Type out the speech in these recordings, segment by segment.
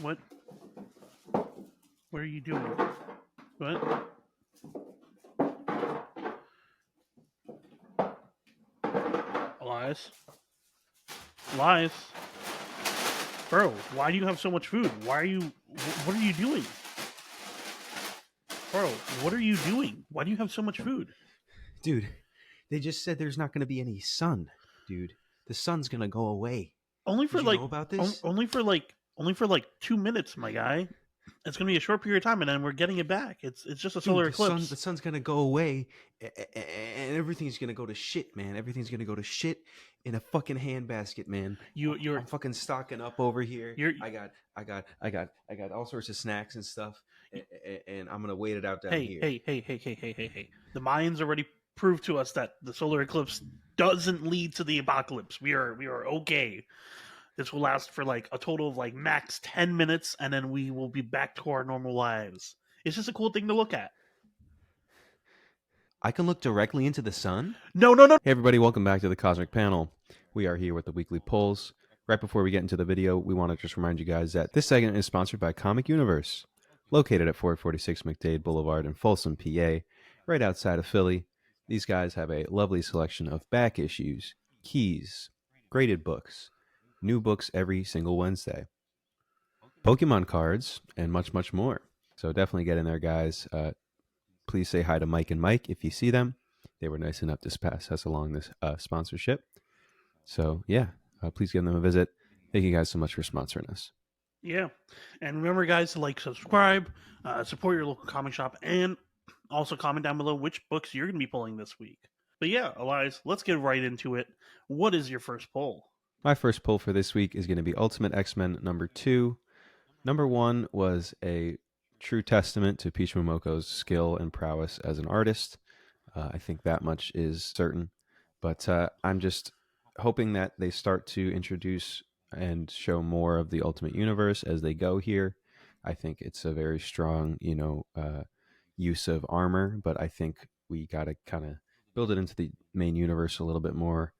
What? What are you doing? What? Elias? Elias? Bro, why do you have so much food? Why are you... What are you doing? Bro, what are you doing? Why do you have so much food? Dude, they just said there's not going to be any sun, dude. The sun's going to go away. Only for Did you like... know about this? Only for like 2 minutes, my guy. It's gonna be a short period of time, and then we're getting it back. It's just a Dude, solar eclipse. the sun's going to go away and everything's going to go to shit, man. Everything's going to go to shit in a fucking handbasket, man. You're I'm fucking stocking up over here. you're I got all sorts of snacks and stuff, and I'm gonna wait it out down hey here. hey hey hey hey hey hey hey. The Mayans already proved to us that the solar eclipse doesn't lead to the apocalypse. We are okay. This will last for like a total of like max 10 minutes, and then we will be back to our normal lives. It's just a cool thing to look at. I can look directly into the sun. No, no, no. Hey everybody, welcome back to the Cosmic Panel. We are here with the weekly polls. Right before we get into the video, we want to just remind you guys that this segment is sponsored by Comic Universe, located at 446 McDade Boulevard in Folsom, PA, right outside of Philly. These guys have a lovely selection of back issues, keys, graded books, new books every single Wednesday, Pokemon cards, and much, much more. So definitely get in there, guys. Please say hi to Mike and Mike if you see them. They were nice enough to pass us along this sponsorship. So, yeah, please give them a visit. Thank you guys so much for sponsoring us. Yeah, and remember, guys, to like, subscribe, support your local comic shop, and also comment down below which books you're going to be pulling this week. But yeah, Elias, let's get right into it. What is your first poll? My first pull for this week is going to be Ultimate X-Men number 2. Number 1 was a true testament to Peach Momoko's skill and prowess as an artist. I think that much is certain. But I'm just hoping that they start to introduce and show more of the Ultimate Universe as they go here. I think it's a very strong, use of armor, but I think we got to kind of build it into the main universe a little bit more,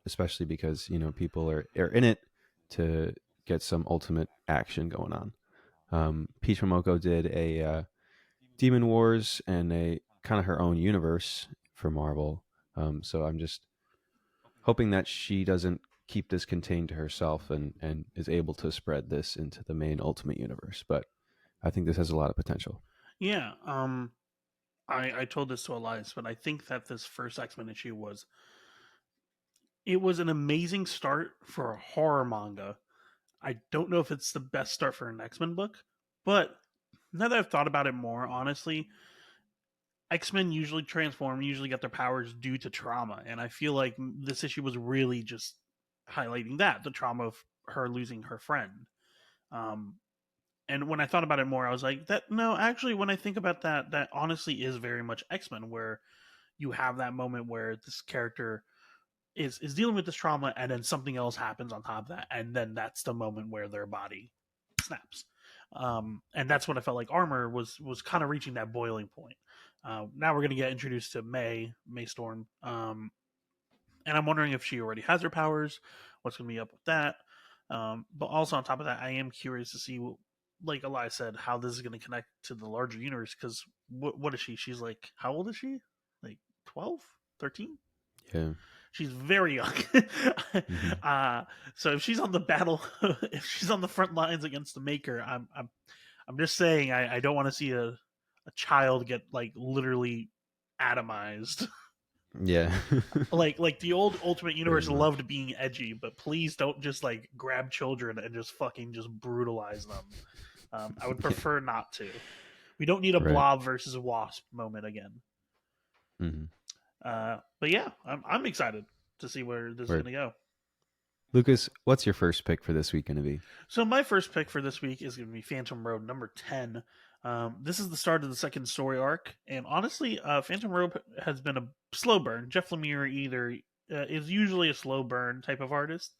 especially because people are in it to get some ultimate action going on. Peach Momoko did a Demon Wars and a kind of her own universe for Marvel. So I'm just hoping that she doesn't keep this contained to herself and is able to spread this into the main Ultimate Universe. But I think this has a lot of potential. Yeah, I told this to Elias, but I think that this first X-Men issue was an amazing start for a horror manga. I don't know if it's the best start for an X-Men book, but now that I've thought about it more, honestly, X-Men usually transform, usually get their powers due to trauma, and I feel like this issue was really just highlighting the trauma of her losing her friend. Um, and when I thought about it more, I was like, that no, actually, when I think about that, that honestly is very much X-Men, where you have that moment where this character is dealing with this trauma, and then something else happens on top of that, and then that's the moment where their body snaps. And that's what I felt like Armor was kind of reaching that boiling point. Now we're going to get introduced to May Storm, and I'm wondering if she already has her powers. What's going to be up with that? But also on top of that, I am curious to see, like Elias said, how this is going to connect to the larger universe. Because what is she? She's like, how old is she? Like 12, 13? Yeah. She's very young. Mm-hmm. So if she's on the battle, if she's on the front lines against the Maker, I'm just saying I don't want to see a child get like literally atomized. Yeah. like the old Ultimate Universe Pretty much. loved being edgy, but please don't just like grab children and just fucking just brutalize them. I would prefer not to. We don't need a Right. Blob versus a Wasp moment again. Mm-hmm. But yeah, I'm excited to see where this is Right. going to go. Lucas, what's your first pick for this week going to be? So my first pick for this week is going to be Phantom Road number 10. This is the start of the second story arc, and honestly, Phantom Road has been a slow burn. Jeff Lemire either is usually a slow burn type of artist,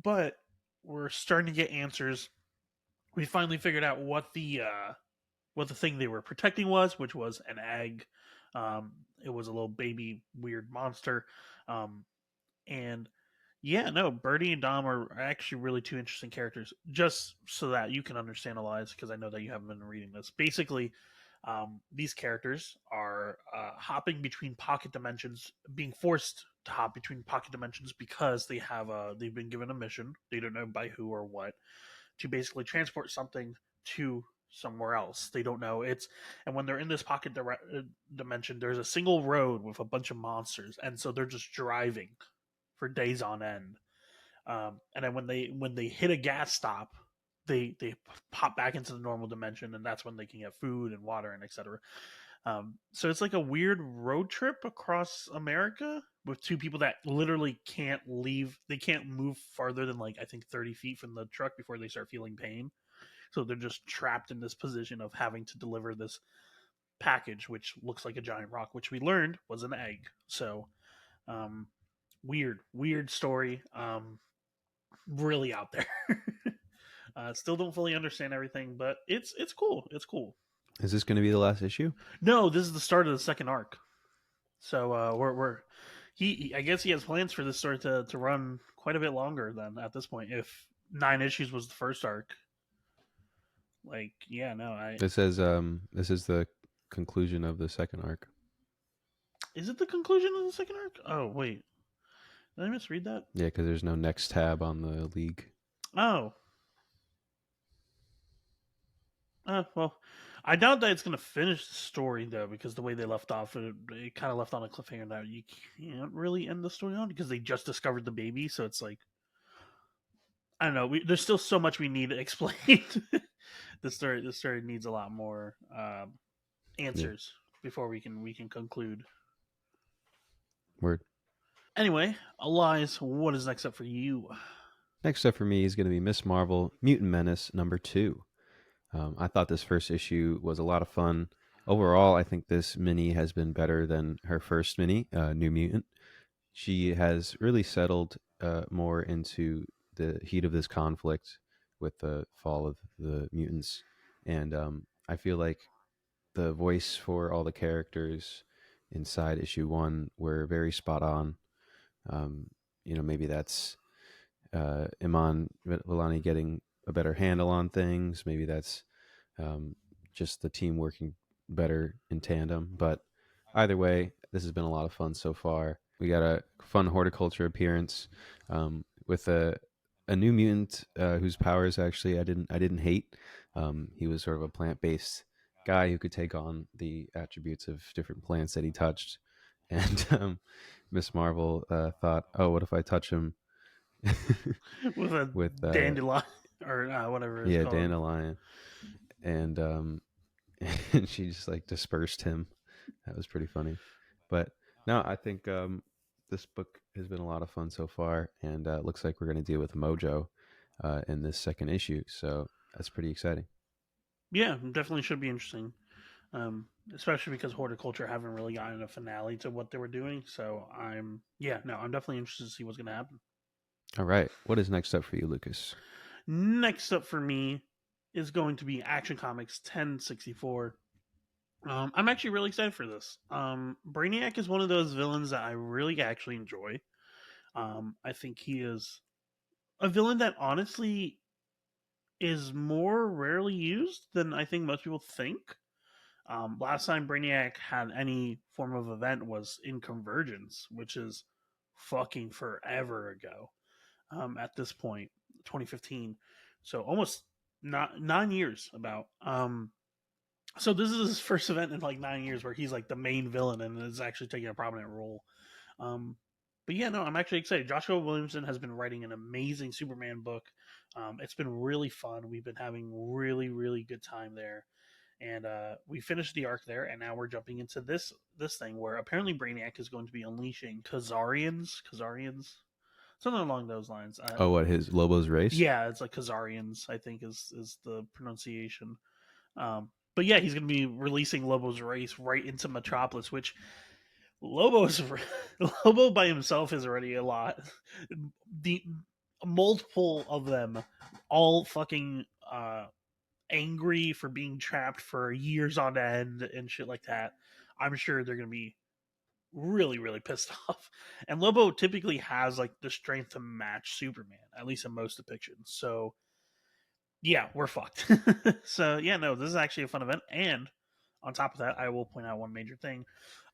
but we're starting to get answers. We finally figured out what the thing they were protecting was, which was an egg. It was a little baby weird monster, and Yeah, no, Birdie and Dom are actually really two interesting characters. Just so that you can understand Elias, because I know that you haven't been reading this. Basically, these characters are hopping between pocket dimensions, being forced to hop between pocket dimensions because they've been given a mission. They don't know by who or what to basically transport something to somewhere else. They don't know it's, and when they're in this dimension, there's a single road with a bunch of monsters, and so they're just driving for days on end. And then when they hit a gas stop, they pop back into the normal dimension, and that's when they can get food and water and etc. So it's like a weird road trip across America with two people that literally can't leave. They can't move farther than like I think 30 feet from the truck before they start feeling pain. So they're just trapped in this position of having to deliver this package, which looks like a giant rock, which we learned was an egg. So um, weird story. Really out there. Still don't fully understand everything, but it's cool. It's cool. Is this going to be the last issue? No, this is the start of the second arc. So we're I guess he has plans for this story to run quite a bit longer than at this point. If 9 issues was the first arc, like yeah, no, I It says this is the conclusion of the second arc. is it the conclusion of the second arc? Oh wait, did I misread that? Yeah, because there's no next tab on the league. Oh, well, I doubt that it's gonna finish the story though, because the way they left off, it kind of left on a cliffhanger that you can't really end the story on because they just discovered the baby. So it's like I don't know. There's still so much we need to explain. The story needs a lot more Yeah, answers before we can conclude. word. Anyway, Elias, what is next up for you? Next up for me is going to be Miss Marvel Mutant Menace #2. I thought this first issue was a lot of fun. Overall, I think this mini has been better than her first mini, New Mutant. She has really settled more into the heat of this conflict with the fall of the mutants. And I feel like the voice for all the characters inside issue 1 were very spot on. Um, maybe that's Iman Vellani getting a better handle on things. Maybe that's um, just the team working better in tandem. But either way, this has been a lot of fun so far. We got a fun horticulture appearance with a new mutant whose powers actually I didn't hate. He was sort of a plant based guy who could take on the attributes of different plants that he touched. And Miss Marvel thought, "Oh, what if I touch him With a with dandelion or whatever it's yeah, called. dandelion?" And and she just like dispersed him. That was pretty funny. But no, I think this book has been a lot of fun so far, and looks like we're going to deal with Mojo in this second issue. So that's pretty exciting. Yeah, definitely should be interesting. Especially because horticulture haven't really gotten a finale to what they were doing. So I'm definitely interested to see what's going to happen. All right, what is next up for you, Lucas? Next up for me is going to be Action Comics 1064. I'm actually really excited for this. Brainiac is one of those villains that I really actually enjoy. I think he is a villain that honestly is more rarely used than I think most people think. Last time Brainiac had any form of event was in Convergence, which is fucking forever ago. At this point, 2015, so almost not 9 years about. So this is his first event in like 9 years where he's like the main villain and is actually taking a prominent role. Um, but yeah, no, I'm actually excited. Joshua Williamson has been writing an amazing Superman book. It's been really fun. We've been having really good time there, and we finished the arc there, and now we're jumping into this thing where apparently Brainiac is going to be unleashing Khazarians, something along those lines. Oh, what, his Lobo's race? Yeah, it's like Khazarians, I think is the pronunciation. But yeah, he's going to be releasing Lobo's race right into Metropolis, which Lobo's Lobo by himself is already a lot. The multiple of them, all fucking angry for being trapped for years on end and shit like that. I'm sure they're gonna be really pissed off. And Lobo typically has like the strength to match Superman, at least in most depictions. So yeah, we're fucked. So yeah, no, this is actually a fun event. And on top of that, I will point out one major thing.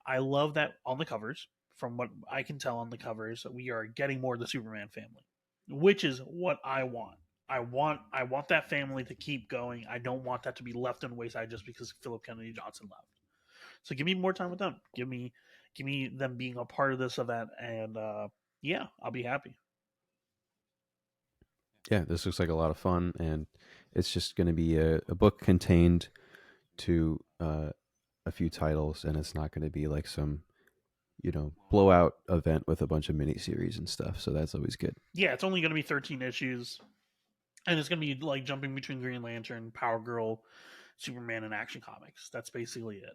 I love that on the covers, from what I can tell on the covers, we are getting more of the Superman family, which is what I want. I want that family to keep going. I don't want that to be left on the wayside just because Philip Kennedy Johnson left. So give me more time with them. Give me them being a part of this event, and yeah, I'll be happy. Yeah, this looks like a lot of fun, and it's just going to be a book contained to a few titles, and it's not going to be like some blowout event with a bunch of miniseries and stuff. So that's always good. Yeah, it's only going to be 13 issues, and it's going to be like jumping between Green Lantern, Power Girl, Superman, and Action Comics. That's basically it.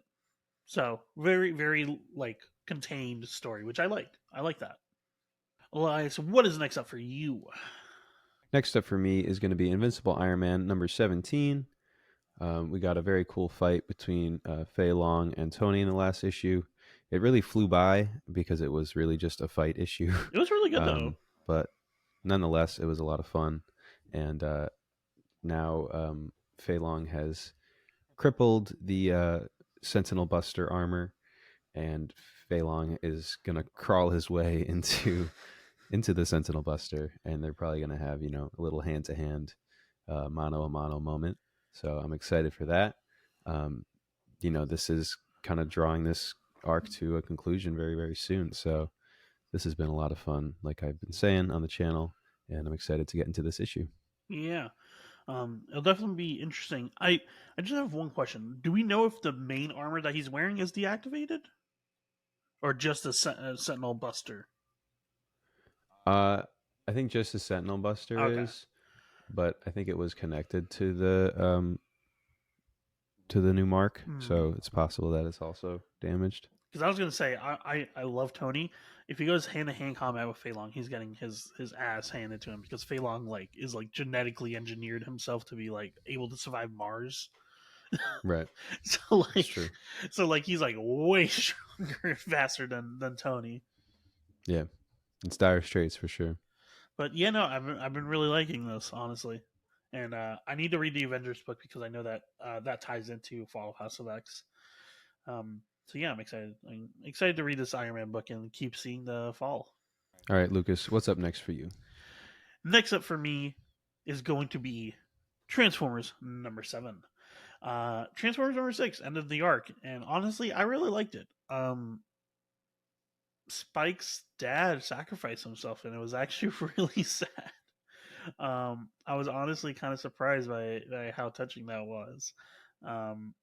So very like contained story, which I like. I like that. Elias, what is next up for you? Next up for me is going to be Invincible Iron Man number 17. We got a very cool fight between Fei Long and Tony in the last issue. It really flew by because it was really just a fight issue. It was really good though. But nonetheless, it was a lot of fun. And now Fei Long has crippled the Sentinel Buster armor, and Fei Long is going to crawl his way into the Sentinel Buster, and they're probably going to have a little hand to hand mano a mano moment. So I'm excited for that. Um, this is kind of drawing this arc to a conclusion very very soon. So this has been a lot of fun, like I've been saying on the channel, and I'm excited to get into this issue. Yeah. It'll definitely be interesting. I just have one question. Do we know if the main armor that he's wearing is deactivated, or just a Sentinel Buster? Uh, I think just the Sentinel Buster Okay. is, but I think it was connected to the new mark, Hmm. so it's possible that it's also damaged. Because I was gonna say I love Tony. If he goes hand to hand combat with Fei Long, he's getting his ass handed to him because Fei Long like is like genetically engineered himself to be like able to survive Mars. Right, So it's like true. he's like way stronger and faster than Tony. Yeah, it's dire straits for sure. But yeah, no, I've been really liking this honestly, and I need to read the Avengers book because I know that that ties into Fall of House of X. So yeah, I'm excited. I'm excited to read this Iron Man book and keep seeing the fall. All right, Lucas, what's up next for you? Next up for me is going to be Transformers number 7. Transformers number 6 ended the arc, and honestly, I really liked it. Spike's dad sacrificed himself, and it was actually really sad. I was honestly kind of surprised by how touching that was. Um,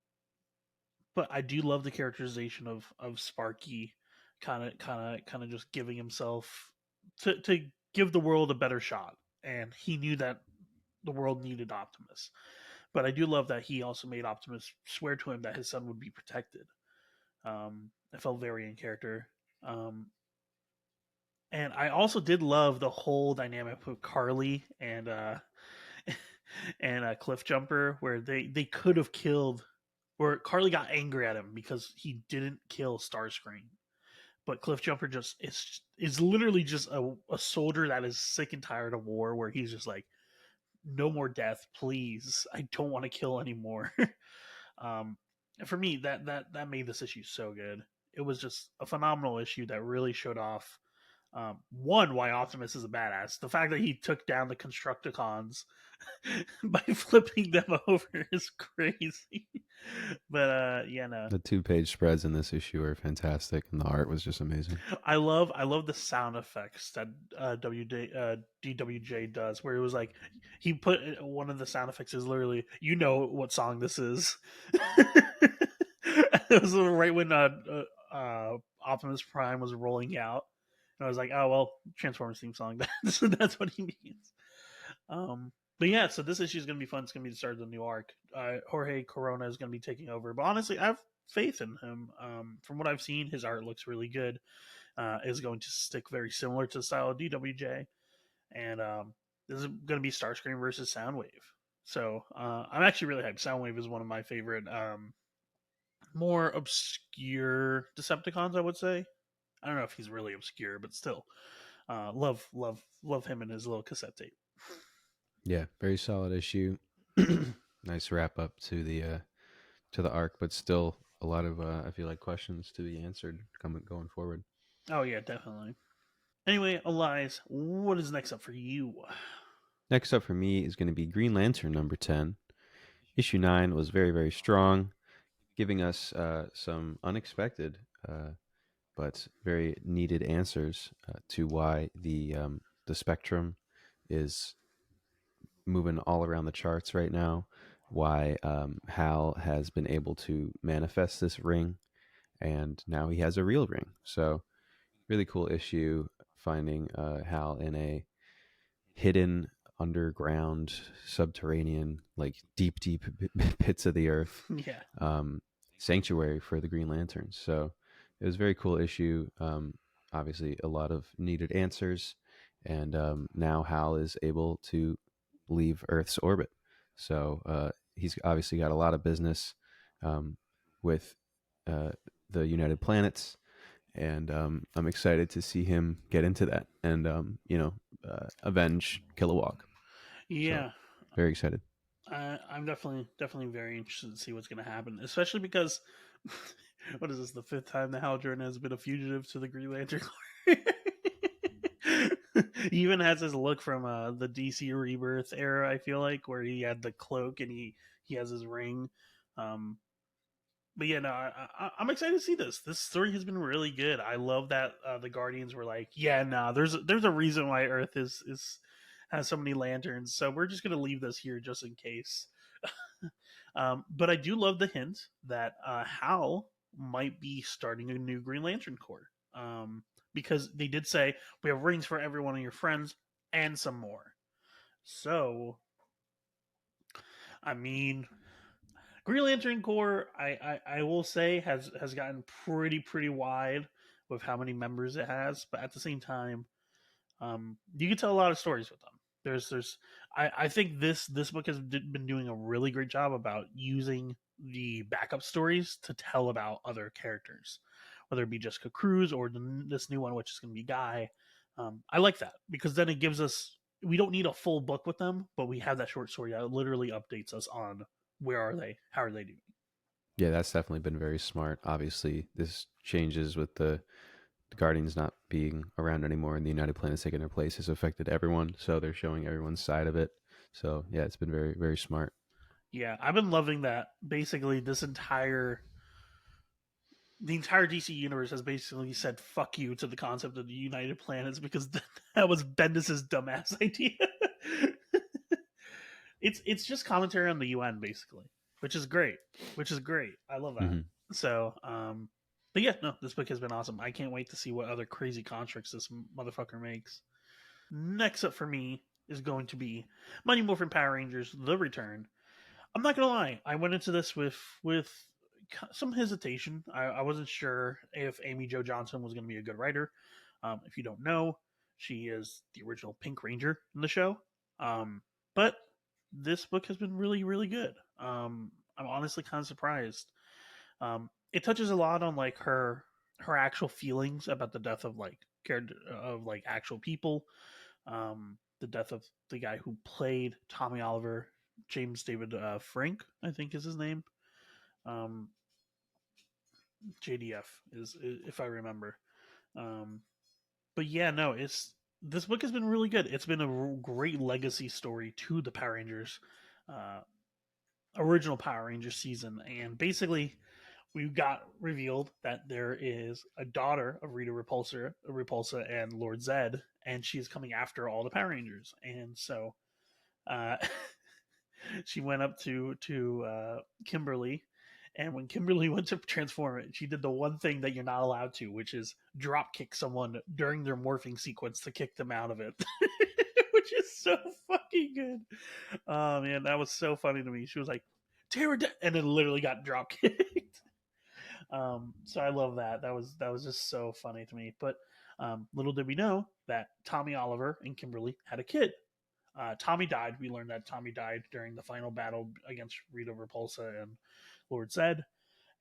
but I do love the characterization of Sparky, kind of just giving himself to give the world a better shot, and he knew that the world needed Optimus. But I do love that he also made Optimus swear to him that his son would be protected. It felt very in character. Um, and I also did love the whole dynamic with Carly and and Cliff Jumper, where they could have killed, where Carly got angry at him because he didn't kill Starscream, but Cliff Jumper just is literally just a soldier that is sick and tired of war, where he's just like, no more death, please. I don't want to kill anymore. And for me, that made this issue so good. It was just a phenomenal issue that really showed off one, why Optimus is a badass. The fact that he took down the Constructicons by flipping them over is crazy. But yeah, no, The 2-page spreads in this issue are fantastic, and the art was just amazing. I love the sound effects that DWJ does, where it was like he put one of the sound effects is literally, you know what song this is. It was right when Optimus Prime was rolling out, and I was like, oh well, Transformers theme song. That's what he means. But yeah, so this issue is going to be fun. It's going to be the start of the new arc. Jorge Corona is going to be taking over, but honestly, I have faith in him. From what I've seen, his art looks really good. Is going to stick very similar to the style of DWJ, and this is going to be Starscream versus Soundwave. So I'm actually really hyped. Soundwave is one of my favorite, more obscure Decepticons, I would say. I don't know if he's really obscure, but still, love him and his little cassette tape. Yeah, very solid issue. Nice wrap up to the arc, but still a lot of I feel like questions to be answered coming going forward. Oh yeah, definitely. Anyway, Elias, what is next up for you? Next up for me is going to be Green Lantern number 10. Issue 9 was very, very strong, giving us some unexpected but very needed answers to why the spectrum is moving all around the charts right now, why Hal has been able to manifest this ring, and now he has a real ring. So, really cool issue finding Hal in a hidden underground subterranean like deep pits of the earth Yeah, um, sanctuary for the Green Lanterns. So it was a very cool issue. Obviously a lot of needed answers, and now Hal is able to leave Earth's orbit. So he's obviously got a lot of business um, with uh, the United Planets, and I'm excited to see him get into that and avenge Kilowog. So yeah. very excited. I'm definitely very interested to see what's going to happen, especially because what is this, the fifth time the Haldron has been a fugitive to the Green Lantern Corps? He even has his look from the DC Rebirth era. I feel like where he had the cloak and he has his ring. Um, but yeah, no, I'm excited to see this. This story has been really good. I love that the Guardians were like, yeah, nah, there's a reason why Earth is has so many lanterns, so we're just gonna leave this here just in case. But I do love the hint that Hal might be starting a new Green Lantern Corps. Because they did say we have rings for every one of your friends and some more. So, I mean, Green Lantern Corps, I will say has gotten pretty wide with how many members it has, but at the same time, you can tell a lot of stories with them. I think this book has been doing a really great job about using the backup stories to tell about other characters, whether it be Jessica Cruz or this new one, which is going to be Guy. I like that because then it gives us we don't need a full book with them, but we have that short story that literally updates us on where are they, how are they doing. Yeah, that's definitely been very smart. Obviously, this changes with the Guardians not being around anymore and the United Planets taking their place has affected everyone. So they're showing everyone's side of it. So yeah, it's been very, very smart. Yeah, I've been loving that. Basically, the entire DC universe has basically said "fuck you" to the concept of the United Planets because that was Bendis's dumbass idea. It's just commentary on the UN basically, which is great. Which is great. I love that. Mm-hmm. So, but yeah, no, this book has been awesome. I can't wait to see what other crazy constructs this motherfucker makes. Next up for me is going to be Mighty Morphin Power Rangers: The Return. I'm not gonna lie. I went into this with some hesitation. I wasn't sure if Amy Jo Johnson was going to be a good writer. If you don't know, she is the original Pink Ranger in the show. But this book has been really good. I'm honestly kind of surprised. It touches a lot on like her actual feelings about the death of like actual people. The death of the guy who played Tommy Oliver, James David Frank, I think is his name. Um, JDF is if I remember. Um, but yeah, no, it's this book has been really good. It's been a great legacy story to the Power Rangers, uh, original Power Rangers season, and basically we got revealed that there is a daughter of Repulsa and Lord Zed, and she's coming after all the Power Rangers, and so uh, she went up to Kimberly, and when Kimberly went to transform it, she did the one thing that you're not allowed to, which is drop kick someone during their morphing sequence to kick them out of it, which is so fucking good. Oh man, that was so funny to me. She was like, "Tear it down," and then literally got drop kicked. So I love that. That was just so funny to me. But little did we know that Tommy Oliver and Kimberly had a kid. Tommy died. We learned that Tommy died during the final battle against Rita Repulsa and Lord Zed.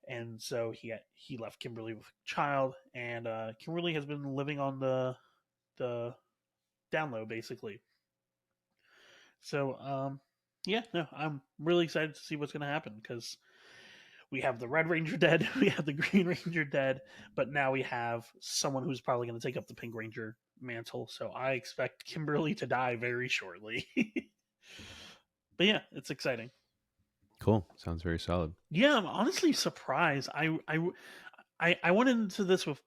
and so he left Kimberly with a child, and Kimberly has been living on the down low basically. So yeah, no, I'm really excited to see what's going to happen because we have the Red Ranger dead, we have the Green Ranger dead, but now we have someone who's probably going to take up the Pink Ranger mantle. So I expect Kimberly to die very shortly. But yeah, it's exciting. Cool. Sounds very solid. Yeah, I'm honestly surprised. I went into this with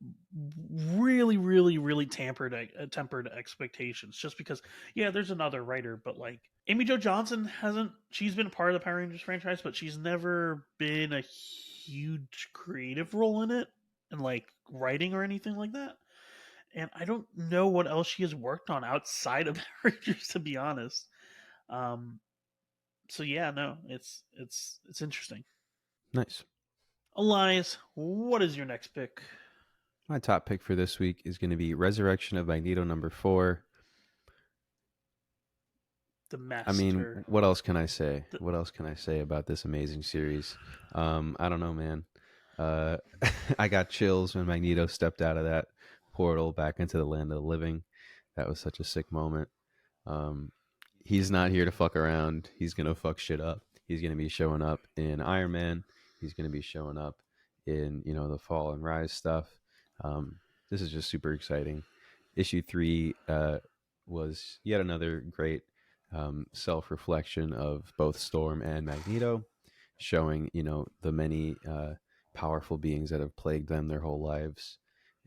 really, really, really tempered expectations, just because yeah, there's another writer, but like Amy Jo Johnson hasn't. She's been part of the Power Rangers franchise, but she's never been a huge creative role in it, and like writing or anything like that. And I don't know what else she has worked on outside of Power Rangers, to be honest. Um, so yeah, no, it's interesting. Nice. Elias, what is your next pick? My top pick for this week is going to be Resurrection of Magneto #4. The I mean, master. what else can I say? The, What else can I say about this amazing series? I don't know, man. Uh, I got chills when Magneto stepped out of that portal back into the land of the living. That was such a sick moment. Um, he's not here to fuck around. He's gonna fuck shit up. He's gonna be showing up in Iron Man. He's gonna be showing up in the Fall and Rise stuff. Um, this is just super exciting. Issue 3 was yet another great self reflection of both Storm and Magneto, showing the many powerful beings that have plagued them their whole lives,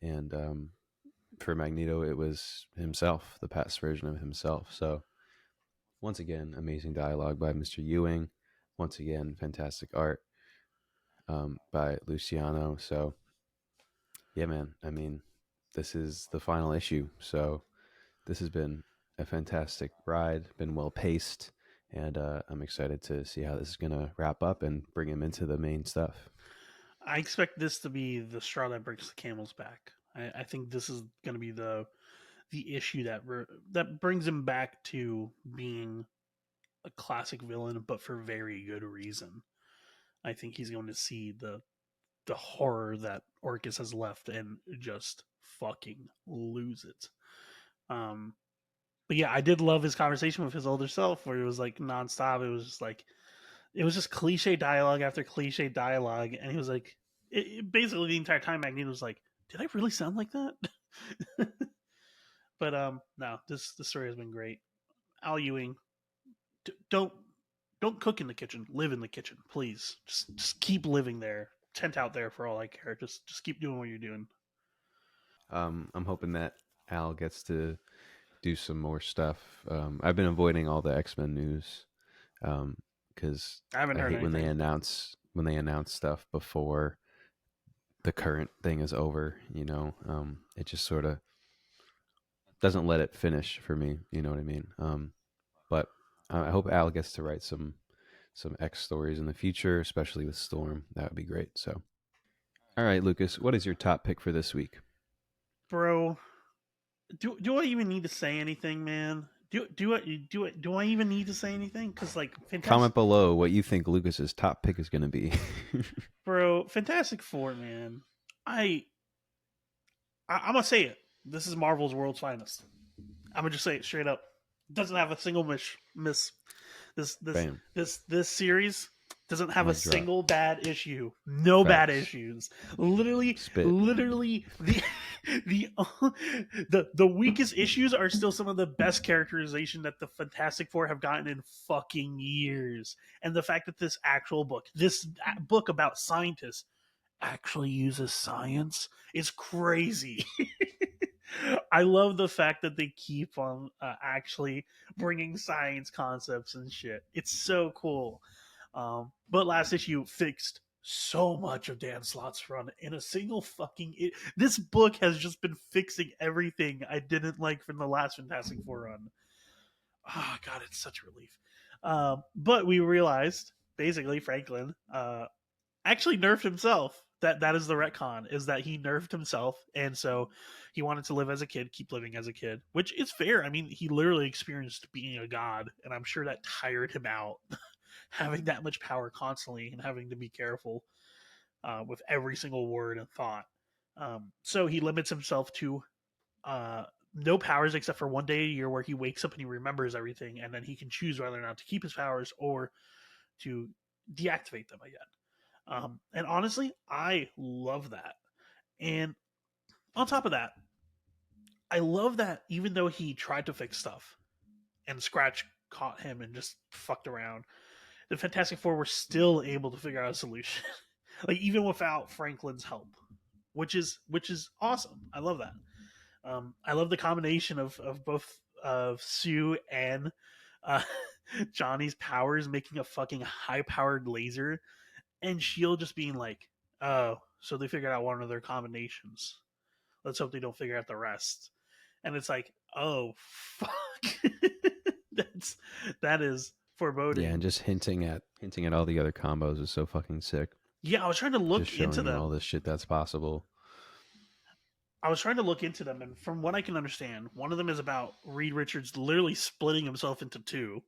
and for Magneto, it was himself, the past version of himself. So once again, amazing dialogue by Mr. Ewing. Once again, fantastic art by Luciano. So yeah, man. I mean, this is the final issue. So this has been a fantastic ride, been well paced, and I'm excited to see how this is going to wrap up and bring him into the main stuff. I expect this to be the straw that breaks the camel's back. I think this is going to be the issue that brings him back to being a classic villain, but for very good reason. I think he's going to see the horror that Orcus has left and just fucking lose it. Um, but yeah, I did love his conversation with his older self, where it was like nonstop. It was just like it was just cliche dialogue after cliche dialogue, and he was like, basically the entire time, Magneto was like, "Did I really sound like that?" But no, this story has been great. Al Ewing, don't cook in the kitchen. Live in the kitchen, please. Just keep living there. Tent out there for all I care. Just keep doing what you're doing. I'm hoping that Al gets to do some more stuff. I've been avoiding all the X-Men news because I haven't I heard hate when they anything. announce stuff before the current thing is over. It just sort of doesn't let it finish for me. You know what I mean? But I hope Al gets to write some X stories in the future, especially with Storm. That would be great. So, all right, Lucas, what is your top pick for this week? Bro, do I even need to say anything, man? Do I even need to say anything? Because like Comment fantastic, below what you think Lucas's top pick is going to be. bro, Fantastic Four, man. I, I'm gonna say it. This is Marvel's world's finest. I'm gonna just say it straight up. Doesn't have a single miss. This this Bam, this series doesn't have a mic drop. single bad issue. No bad Facts. issues. Literally, Spit. literally the the weakest issues are still some of the best characterization that the Fantastic Four have gotten in fucking years. And the fact that this book about scientists actually uses science is crazy. I love the fact that they keep on actually bringing science concepts and shit. It's so cool. But last issue fixed so much of Dan Slott's run in a single fucking. This book has just been fixing everything I didn't like from the last Fantastic Four run. Oh god, it's such a relief. But we realized basically Franklin actually nerfed himself. That is the retcon, is that he nerfed himself, and so he wanted to live as a kid, keep living as a kid, which is fair. I mean, he literally experienced being a god, and I'm sure that tired him out, having that much power constantly and having to be careful. with every single word and thought. So he limits himself to uh, no powers except for one day a year where he wakes up and he remembers everything, and then he can choose whether or not to keep his powers or to deactivate them again. And honestly, I love that. And on top of that, I love that even though he tried to fix stuff and Scratch caught him and just fucked around, the Fantastic Four were still able to figure out a solution, like even without Franklin's help, which is awesome. I love that. I love the combination of both of Sue and uh, Johnny's powers making a fucking high powered laser, and Shield just being like, "Oh, so they figured out one of their combinations. Let's hope they don't figure out the rest." And it's like, "Oh fuck, that's that is Yeah, foreboding." and just hinting at all the other combos is so fucking sick. Yeah, I was trying to Just look into showing you all them. this shit that's possible. And from what I can understand, one of them is about Reed Richards literally splitting himself into two,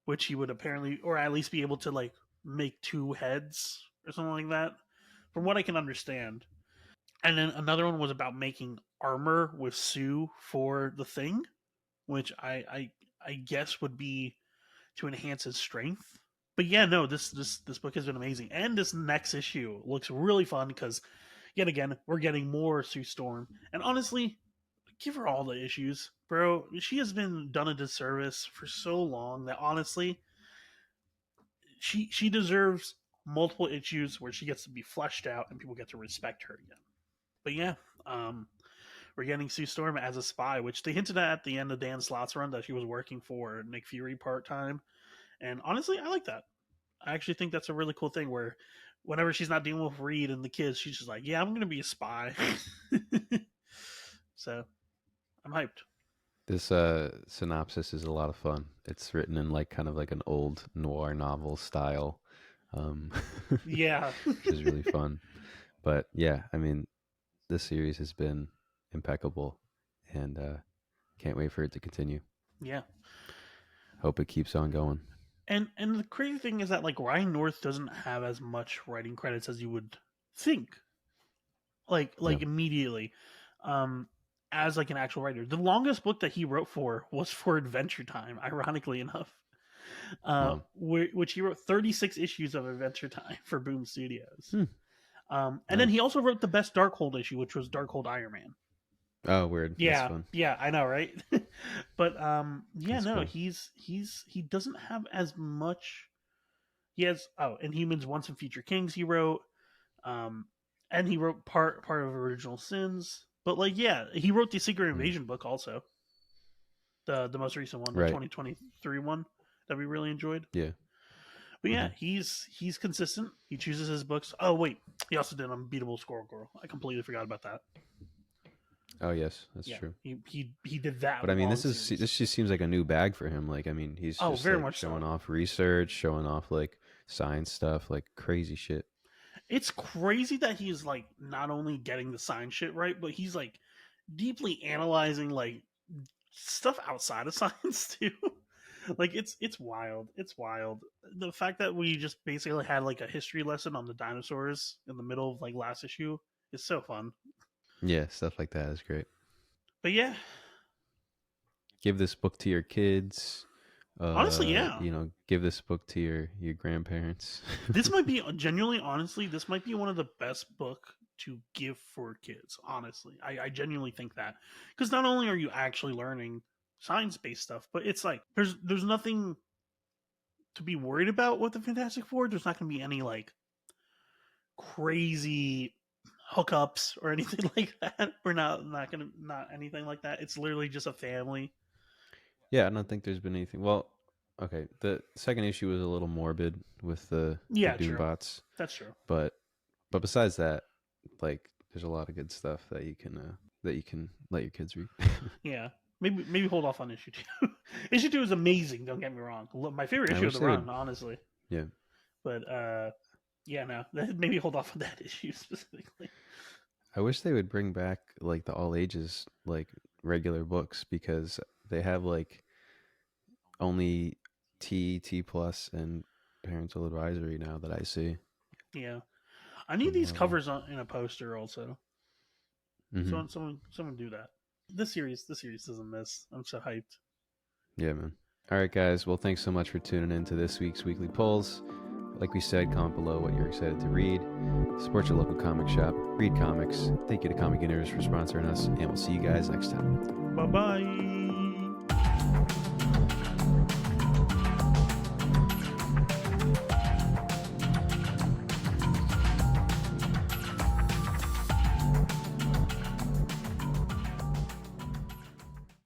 which he would apparently, or at least be able to like make two heads or something like that. From what I can understand, and then another one was about making armor with Sue for the Thing, which I guess would be to enhance his strength. But yeah, no, this book has been amazing, and this next issue looks really fun because yet again we're getting more Sue Storm, and honestly, give her all the issues, bro. She has been done a disservice for so long that honestly, she deserves multiple issues where she gets to be fleshed out and people get to respect her again. But yeah, um, we're getting Sue Storm as a spy, which they hinted at the end of Dan Slott's run that she was working for Nick Fury part time. And honestly, I like that. I actually think that's a really cool thing where whenever she's not dealing with Reed and the kids, she's just like, yeah, I'm going to be a spy. So I'm hyped. This synopsis is a lot of fun. It's written in like kind of like an old noir novel style, um, Yeah. which is really fun. But yeah, I mean, this series has been impeccable, and can't wait for it to continue. Yeah. Hope it keeps on going. And the crazy thing is that like Ryan North doesn't have as much writing credits as you would think. Yeah. Like immediately. Um as like an actual writer. The longest book that he wrote for was for Adventure Time, ironically enough. Wow. Which he wrote 36 issues of Adventure Time for Boom Studios. Hmm. And then he Nice. also wrote the best Darkhold issue, which was Darkhold Iron Man. Oh, weird. That's Yeah, fun. yeah, I know, right? But yeah, That's no, cool. he doesn't have as much. He has Inhumans Once and Future Kings he wrote, um, and he wrote part of Original Sins. But like, yeah, he wrote the Secret Mm. Invasion book also, the most recent one, the Right. 2023 one that we really enjoyed. Yeah. But yeah, Hmm. he's consistent. He chooses his books. Oh wait, he also did Unbeatable Squirrel Girl. I completely forgot about that. Oh yes, that's Yeah, true. he did that But I mean, long series. this just seems like a new bag for him. Like, I mean, he's Oh, just very like much showing so. off research, showing off like science stuff, like crazy shit. It's crazy that he's like not only getting the science shit right, but he's like deeply analyzing like stuff outside of science too. Like it's wild. It's wild. The fact that we just basically had like a history lesson on the dinosaurs in the middle of like last issue is so fun. Yeah, stuff like that is great. But yeah, Give this book to your kids. honestly, yeah. Give this book to your grandparents. This might be genuinely, honestly, this might be one of the best book to give for kids. Honestly, I genuinely think that because not only are you actually learning science based stuff, but it's like there's nothing to be worried about with the Fantastic Four. There's not going to be any like crazy hookups or anything like that. We're not gonna not anything like that. It's literally just a family. Yeah, I don't think there's been anything. Well, okay, the second issue was a little morbid with the Yeah, true. Doombots, That's true. but besides that, like there's a lot of good stuff that you can let your kids read. Yeah. Maybe hold off on issue two. Issue two is amazing. Don't get me wrong. My favorite I issue of wish the they run, would. honestly. Yeah, But yeah, no. Maybe hold off on that issue specifically. I wish they would bring back like the all ages like regular books because they have like only T plus and parental advisory now that I see. Yeah. I need these Marvel. covers in a poster also. Mm-hmm. Someone do that. This series doesn't miss. I'm so hyped. Yeah, man. All right, guys. Well, thanks so much for tuning in to this week's Weekly Polls. Like we said, comment below what you're excited to read. Support your local comic shop. Read comics. Thank you to Comic Universe for sponsoring us, and we'll see you guys next time. Bye bye.